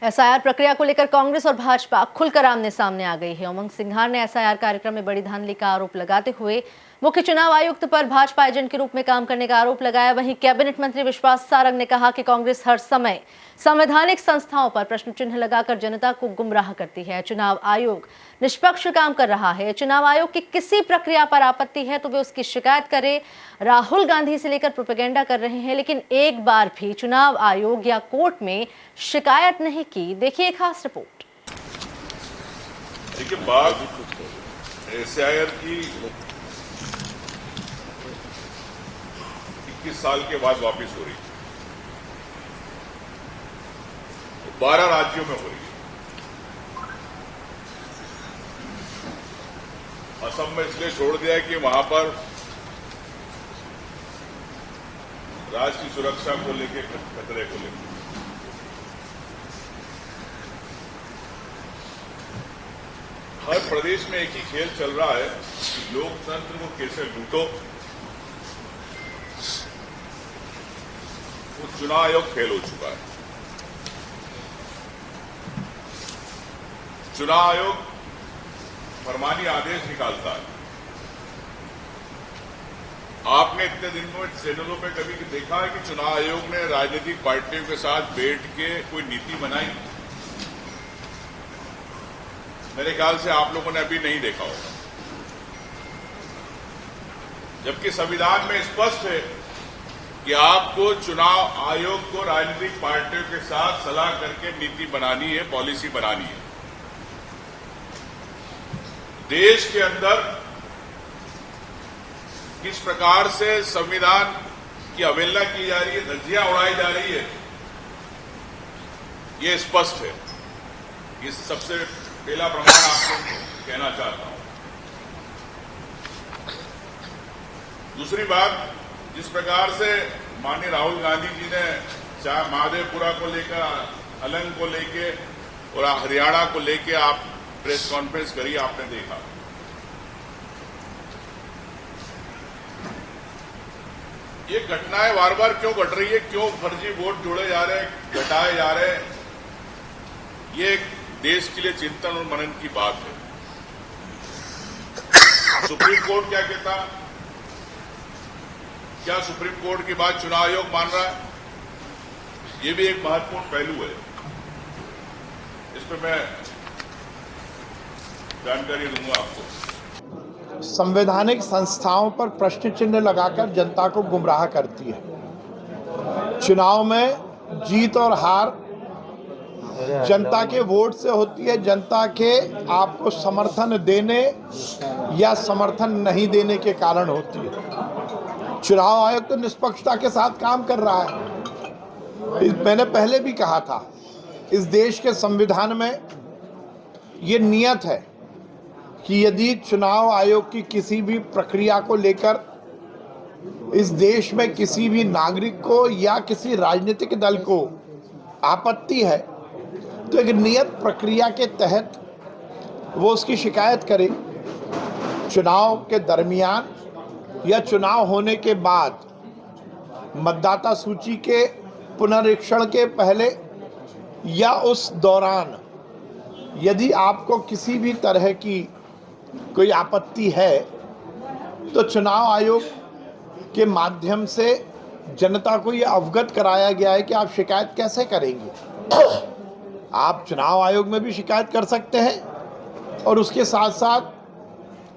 SIR प्रक्रिया को लेकर कांग्रेस और भाजपा खुलकर आमने सामने आ गई है। उमंग सिंघार ने एसआईआर कार्यक्रम में बड़ी धांधली का आरोप लगाते हुए मुख्य चुनाव आयुक्त पर भाजपा एजेंट के रूप में काम करने का आरोप लगाया। वहीं कैबिनेट मंत्री विश्वास सारंग ने कहा कि कांग्रेस हर समय संवैधानिक संस्थाओं पर प्रश्न चिन्ह लगाकर जनता को गुमराह करती है। चुनाव आयोग निष्पक्ष काम कर रहा है। चुनाव आयोग की किसी प्रक्रिया पर आपत्ति है तो वे उसकी शिकायत करें। राहुल गांधी से लेकर प्रोपेगेंडा कर रहे हैं, लेकिन एक बार भी चुनाव आयोग या कोर्ट में शिकायत नहीं की। देखिए एक खास रिपोर्ट। देखिए, बात एसआईआर की 21 साल के बाद वापस हो रही है, 12 राज्यों में हो रही है। असम में इसलिए छोड़ दिया है कि वहां पर राज्य की सुरक्षा को लेकर खतरे को लेकर हर प्रदेश में एक ही खेल चल रहा है कि लोकतंत्र को कैसे लूटो। वो चुनाव आयोग फेल हो चुका है। चुनाव आयोग फरमानी आदेश निकालता है। आपने इतने दिन में चैनलों पे कभी देखा है कि चुनाव आयोग ने राजनीतिक पार्टियों के साथ बैठ के कोई नीति बनाई? मेरे ख्याल से आप लोगों ने अभी नहीं देखा होगा, जबकि संविधान में स्पष्ट है कि आपको चुनाव आयोग को राजनीतिक पार्टियों के साथ सलाह करके नीति बनानी है, पॉलिसी बनानी है। देश के अंदर किस प्रकार से संविधान की अवहेलना की जा रही है, धज्जियां उड़ाई जा रही है, ये स्पष्ट है। इस सबसे पहला प्रमाण आपको कहना चाहता हूं। दूसरी बात, जिस प्रकार से माननीय राहुल गांधी जी ने चाहे महादेवपुरा को लेकर, अलंग को लेके और हरियाणा को लेके आप प्रेस कॉन्फ्रेंस करी, आपने देखा। ये घटनाएं बार बार क्यों घट रही है, क्यों फर्जी वोट जोड़े जा रहे हैं, घटाए जा रहे हैं, ये एक देश के लिए चिंतन और मनन की बात है। सुप्रीम कोर्ट क्या कहता? क्या सुप्रीम कोर्ट की बात चुनाव आयोग मान रहा है? ये भी एक महत्वपूर्ण पहलू है। इस पर मैं जानकारी दूंगा आपको। संवैधानिक संस्थाओं पर प्रश्न चिन्ह लगाकर जनता को गुमराह करती है। चुनाव में जीत और हार जनता के वोट से होती है, जनता के आपको समर्थन देने या समर्थन नहीं देने के कारण होती है। चुनाव आयोग तो निष्पक्षता के साथ काम कर रहा है। मैंने पहले भी कहा था, इस देश के संविधान में ये नियत है कि यदि चुनाव आयोग की किसी भी प्रक्रिया को लेकर इस देश में किसी भी नागरिक को या किसी राजनीतिक दल को आपत्ति है तो एक नियत प्रक्रिया के तहत वो उसकी शिकायत करे। चुनाव के दरमियान या चुनाव होने के बाद, मतदाता सूची के पुनरीक्षण के पहले या उस दौरान यदि आपको किसी भी तरह की कोई आपत्ति है तो चुनाव आयोग के माध्यम से जनता को ये अवगत कराया गया है कि आप शिकायत कैसे करेंगे। आप चुनाव आयोग में भी शिकायत कर सकते हैं और उसके साथ साथ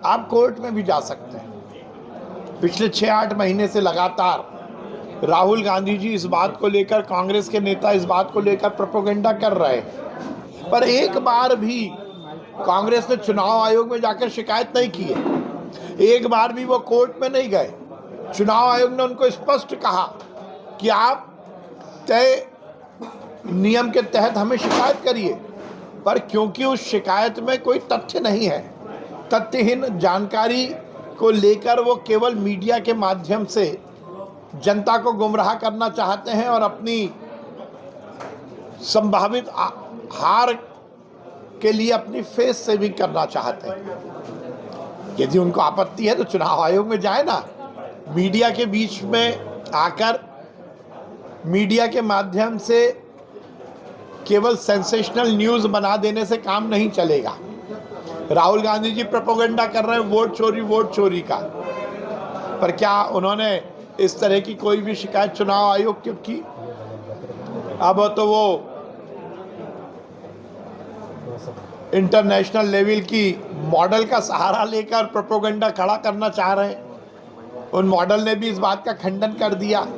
आप कोर्ट में भी जा सकते हैं। पिछले 6-8 महीने से लगातार राहुल गांधी जी इस बात को लेकर, कांग्रेस के नेता इस बात को लेकर प्रोपेगेंडा कर रहे हैं, पर एक बार भी कांग्रेस ने चुनाव आयोग में जाकर शिकायत नहीं की है। एक बार भी वो कोर्ट में नहीं गए। चुनाव आयोग ने उनको स्पष्ट कहा कि आप तय नियम के तहत हमें शिकायत करिए, पर क्योंकि उस शिकायत में कोई तथ्य नहीं है, तथ्यहीन जानकारी को लेकर वो केवल मीडिया के माध्यम से जनता को गुमराह करना चाहते हैं और अपनी संभावित हार के लिए अपनी फेस सेविंग करना चाहते हैं। यदि उनको आपत्ति है तो चुनाव आयोग में जाए ना, मीडिया के बीच में आकर मीडिया के माध्यम से केवल सेंसेशनल न्यूज़ बना देने से काम नहीं चलेगा। राहुल गांधी जी प्रोपेगेंडा कर रहे हैं वोट चोरी का, पर क्या उन्होंने इस तरह की कोई भी शिकायत चुनाव आयोग की की? अब तो वो इंटरनेशनल लेवल की मॉडल का सहारा लेकर प्रोपेगेंडा खड़ा करना चाह रहे हैं। उन मॉडल ने भी इस बात का खंडन कर दिया